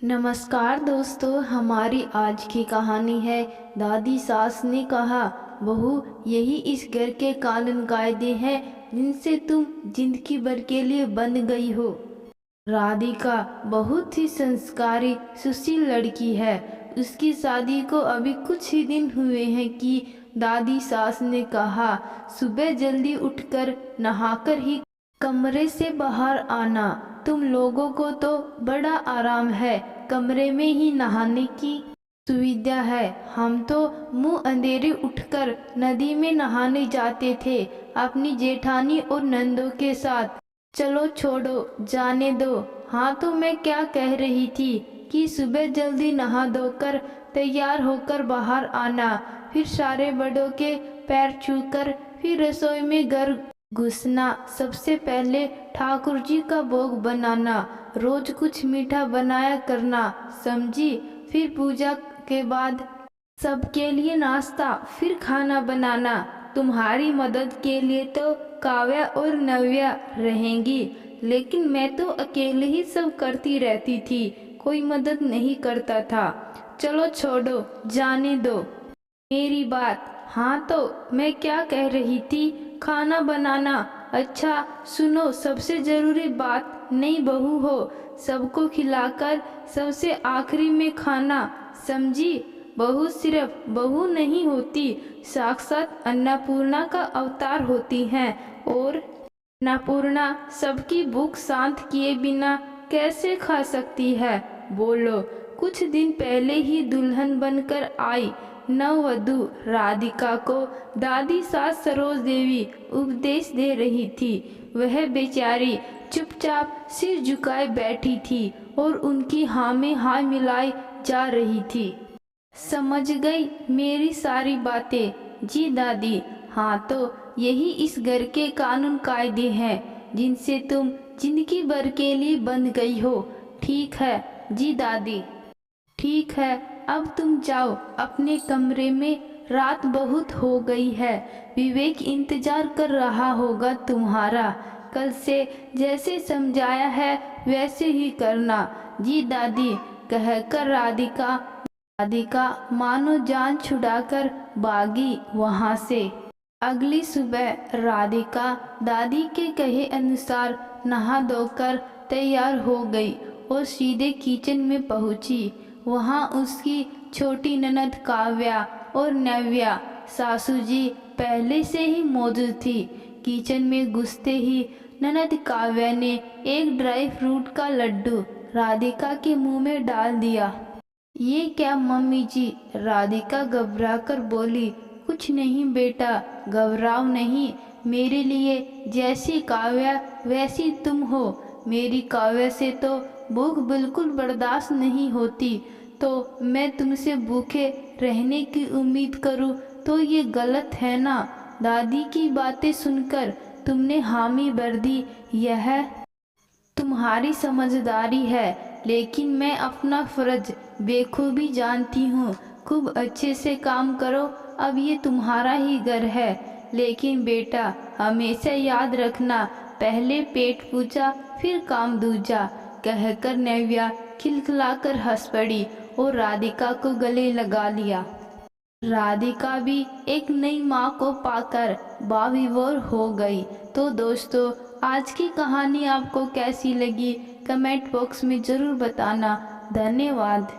नमस्कार दोस्तों, हमारी आज की कहानी है दादी सास ने कहा। बहू, यही इस घर के कानून कायदे हैं जिनसे तुम जिंदगी भर के लिए बंध गई हो। राधिका बहुत ही संस्कारी सुशील लड़की है। उसकी शादी को अभी कुछ ही दिन हुए हैं कि दादी सास ने कहा, सुबह जल्दी उठकर नहाकर ही कमरे से बाहर आना। तुम लोगों को तो बड़ा आराम है, कमरे में ही नहाने की सुविधा है। हम तो मुंह अंधेरे उठकर नदी में नहाने जाते थे अपनी जेठानी और नंदों के साथ। चलो छोड़ो, जाने दो। हाँ, तो मैं क्या कह रही थी कि सुबह जल्दी नहा धोकर तैयार होकर बाहर आना, फिर सारे बड़ों के पैर छूकर फिर रसोई में घर घुसना। सबसे पहले ठाकुर जी का भोग बनाना, रोज कुछ मीठा बनाया करना, समझी। फिर पूजा के बाद सबके लिए नाश्ता, फिर खाना बनाना। तुम्हारी मदद के लिए तो काव्या और नव्या रहेंगी, लेकिन मैं तो अकेले ही सब करती रहती थी, कोई मदद नहीं करता था। चलो छोड़ो, जाने दो मेरी बात। हाँ, तो मैं क्या कह रही थी, खाना बनाना। अच्छा सुनो, सबसे ज़रूरी बात, नई बहू हो, सबको खिलाकर सबसे आखिरी में खाना, समझी। बहू सिर्फ बहू नहीं होती, साक्षात अन्नपूर्णा का अवतार होती हैं। और अन्नपूर्णा सबकी भूख शांत किए बिना कैसे खा सकती है, बोलो। कुछ दिन पहले ही दुल्हन बनकर आई नववधु राधिका को दादी सास सरोज देवी उपदेश दे रही थी। वह बेचारी चुपचाप सिर झुकाए बैठी थी और उनकी हाँ में हाँ मिलाई जा रही थी। समझ गई मेरी सारी बातें? जी दादी। हाँ, तो यही इस घर के कानून कायदे हैं जिनसे तुम जिंदगी भर के लिए बंध गई हो। ठीक है जी दादी। ठीक है, अब तुम जाओ अपने कमरे में, रात बहुत हो गई है। विवेक इंतजार कर रहा होगा तुम्हारा। कल से जैसे समझाया है वैसे ही करना। जी दादी, कहकर राधिका मानो जान छुड़ाकर भागी वहाँ से। अगली सुबह राधिका दादी के कहे अनुसार नहा धोकर तैयार हो गई और सीधे किचन में पहुंची। वहाँ उसकी छोटी ननद काव्या और नव्या सासू जी पहले से ही मौजूद थी। किचन में घुसते ही ननद काव्या ने एक ड्राई फ्रूट का लड्डू राधिका के मुंह में डाल दिया। ये क्या मम्मी जी? राधिका घबराकर बोली। कुछ नहीं बेटा, घबराओ नहीं। मेरे लिए जैसी काव्या वैसी तुम हो। मेरी काव्या से तो भूख बिल्कुल बर्दाश्त नहीं होती, तो मैं तुमसे भूखे रहने की उम्मीद करूं तो ये गलत है ना। दादी की बातें सुनकर तुमने हामी भर दी, यह तुम्हारी समझदारी है, लेकिन मैं अपना फर्ज बेखूबी जानती हूँ। खूब अच्छे से काम करो, अब ये तुम्हारा ही घर है। लेकिन बेटा, हमेशा याद रखना, पहले पेट पूजा फिर काम दूजा। कहकर नव्या खिलखिलाकर हंस पड़ी और राधिका को गले लगा लिया। राधिका भी एक नई माँ को पाकर बाविवोर हो गई। तो दोस्तों, आज की कहानी आपको कैसी लगी कमेंट बॉक्स में ज़रूर बताना। धन्यवाद।